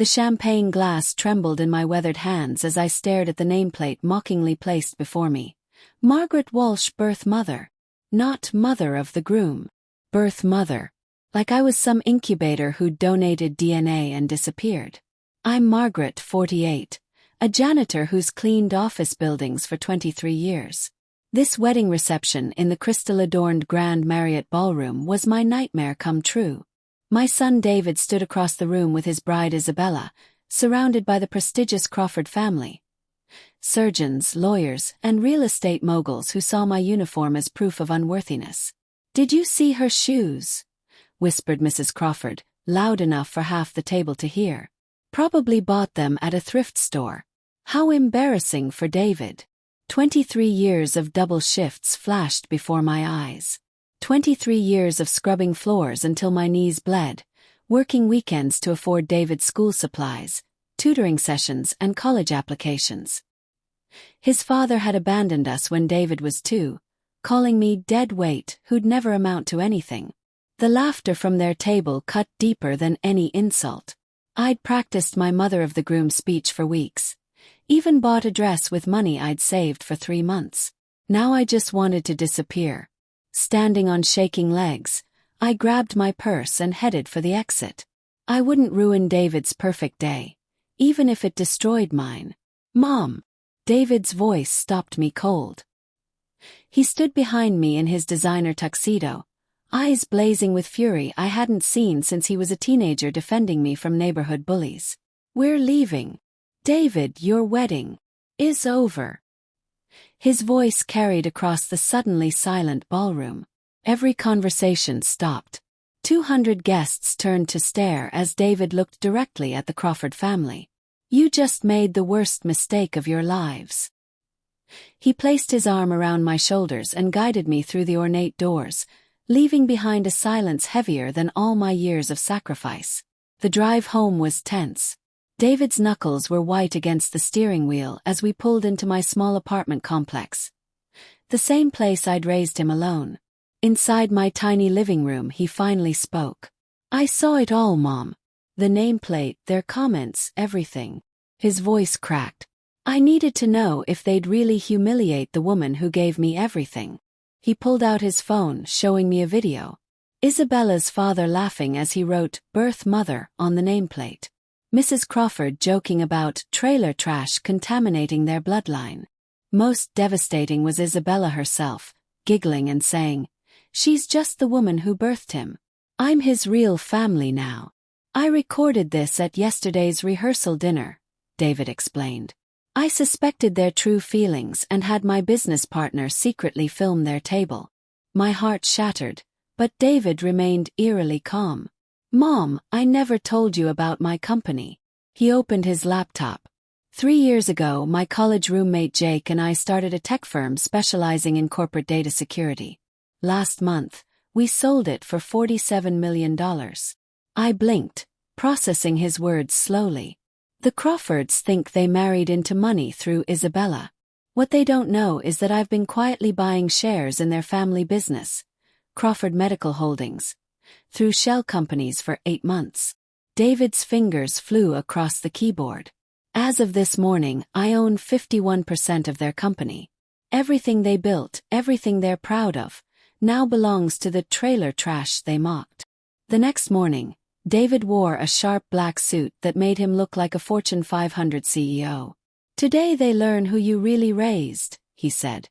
The champagne glass trembled in my weathered hands as I stared at the nameplate mockingly placed before me. Margaret Walsh, birth mother. Not mother of the groom. Birth mother. Like I was some incubator who'd donated DNA and disappeared. I'm Margaret, 48, a janitor who's cleaned office buildings for 23 years. This wedding reception in the crystal-adorned Grand Marriott ballroom was my nightmare come true. My son David stood across the room with his bride Isabella, surrounded by the prestigious Crawford family. Surgeons, lawyers, and real estate moguls who saw my uniform as proof of unworthiness. "Did you see her shoes?" whispered Mrs. Crawford, loud enough for half the table to hear. "Probably bought them at a thrift store." How embarrassing for David. 23 years of double shifts flashed before my eyes. 23 years of scrubbing floors until my knees bled, working weekends to afford David's school supplies, tutoring sessions, and college applications. His father had abandoned us when David was 2, calling me dead weight who'd never amount to anything. The laughter from their table cut deeper than any insult. I'd practiced my mother of the groom speech for weeks, even bought a dress with money I'd saved for 3 months. Now I just wanted to disappear. Standing on shaking legs, I grabbed my purse and headed for the exit. I wouldn't ruin David's perfect day, even if it destroyed mine. "Mom!" David's voice stopped me cold. He stood behind me in his designer tuxedo, eyes blazing with fury I hadn't seen since he was a teenager defending me from neighborhood bullies. "We're leaving. David, your wedding is over." His voice carried across the suddenly silent ballroom. Every conversation stopped. 200 guests turned to stare as David looked directly at the Crawford family. "You just made the worst mistake of your lives." He placed his arm around my shoulders and guided me through the ornate doors, leaving behind a silence heavier than all my years of sacrifice. The drive home was tense. David's knuckles were white against the steering wheel as we pulled into my small apartment complex. The same place I'd raised him alone. Inside my tiny living room he finally spoke. "I saw it all, Mom. The nameplate, their comments, everything." His voice cracked. "I needed to know if they'd really humiliate the woman who gave me everything." He pulled out his phone, showing me a video. Isabella's father laughing as he wrote, "Birth mother," on the nameplate. Mrs. Crawford joking about trailer trash contaminating their bloodline. Most devastating was Isabella herself, giggling and saying, "She's just the woman who birthed him. I'm his real family now." "I recorded this at yesterday's rehearsal dinner," David explained. "I suspected their true feelings and had my business partner secretly film their table." My heart shattered, but David remained eerily calm. "Mom, I never told you about my company." He opened his laptop. 3 years ago, my college roommate Jake and I started a tech firm specializing in corporate data security. Last month, we sold it for $47 million. I blinked, processing his words slowly. The Crawfords think they married into money through Isabella. What they don't know is that I've been quietly buying shares in their family business, Crawford Medical Holdings, through shell companies for 8 months. David's fingers flew across the keyboard. "As of this morning, I own 51% of their company. Everything they built, everything they're proud of, now belongs to the trailer trash they mocked." The next morning, David wore a sharp black suit that made him look like a Fortune 500 CEO. "Today they learn who you really raised," he said,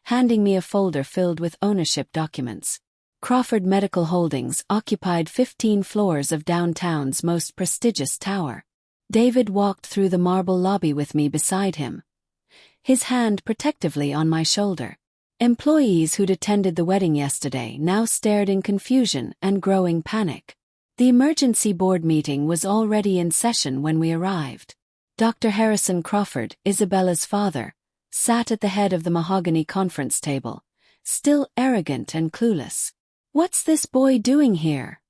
handing me a folder filled with ownership documents. Crawford Medical Holdings occupied 15 floors of downtown's most prestigious tower. David walked through the marble lobby with me beside him, his hand protectively on my shoulder. Employees who'd attended the wedding yesterday now stared in confusion and growing panic. The emergency board meeting was already in session when we arrived. Dr. Harrison Crawford, Isabella's father, sat at the head of the mahogany conference table, still arrogant and clueless. "What's this boy doing here?"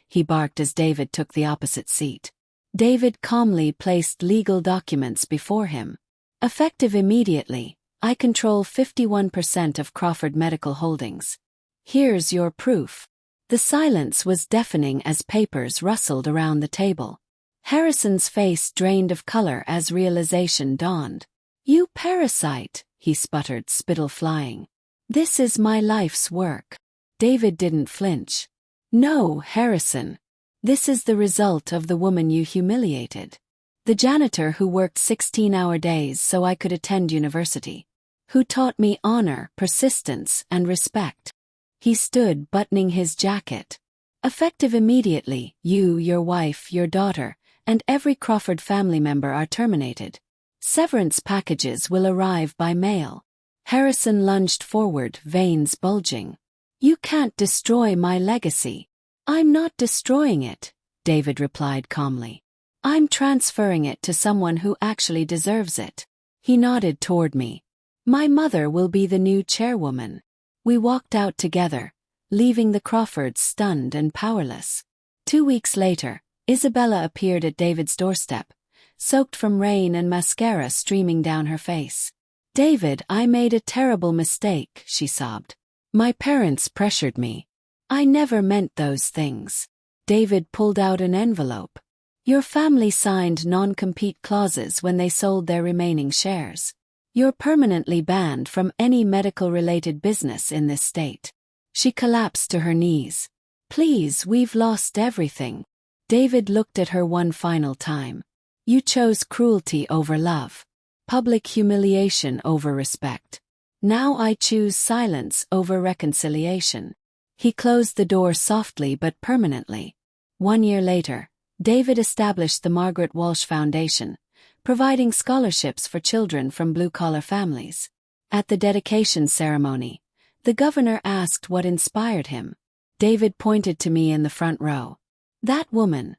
he barked as David took the opposite seat. David calmly placed legal documents before him. "Effective immediately, I control 51% of Crawford Medical Holdings. Here's your proof." The silence was deafening as papers rustled around the table. Harrison's face drained of color as realization dawned. "You parasite," he sputtered, spittle flying. "This is my life's work." David didn't flinch. "No, Harrison. This is the result of the woman you humiliated. The janitor who worked 16-hour days so I could attend university. Who taught me honor, persistence, and respect." He stood, buttoning his jacket. "Effective immediately, you, your wife, your daughter, and every Crawford family member are terminated. Severance packages will arrive by mail." Harrison lunged forward, veins bulging. "You can't destroy my legacy." "I'm not destroying it," David replied calmly. "I'm transferring it to someone who actually deserves it." He nodded toward me. "My mother will be the new chairwoman." We walked out together, leaving the Crawfords stunned and powerless. 2 weeks later, Isabella appeared at David's doorstep, soaked from rain and mascara streaming down her face. "David, I made a terrible mistake," she sobbed. "My parents pressured me. I never meant those things." David pulled out an envelope. "Your family signed non-compete clauses when they sold their remaining shares. You're permanently banned from any medical-related business in this state." She collapsed to her knees. "Please, we've lost everything." David looked at her one final time. "You chose cruelty over love. Public humiliation over respect. Now I choose silence over reconciliation." He closed the door softly but permanently. 1 year later, David established the Margaret Walsh Foundation, providing scholarships for children from blue-collar families. At the dedication ceremony, the governor asked what inspired him. David pointed to me in the front row. "That woman,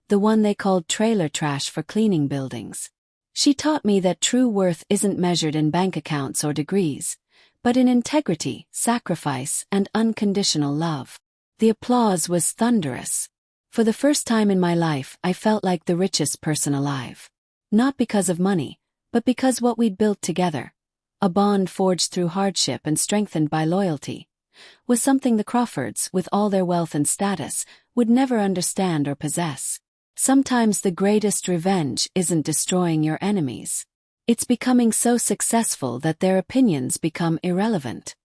the one they called trailer trash for cleaning buildings. She taught me that true worth isn't measured in bank accounts or degrees, but in integrity, sacrifice, and unconditional love." The applause was thunderous. For the first time in my life, I felt like the richest person alive. Not because of money, but because what we'd built together, a bond forged through hardship and strengthened by loyalty, was something the Crawfords, with all their wealth and status, would never understand or possess. Sometimes the greatest revenge isn't destroying your enemies. It's becoming so successful that their opinions become irrelevant.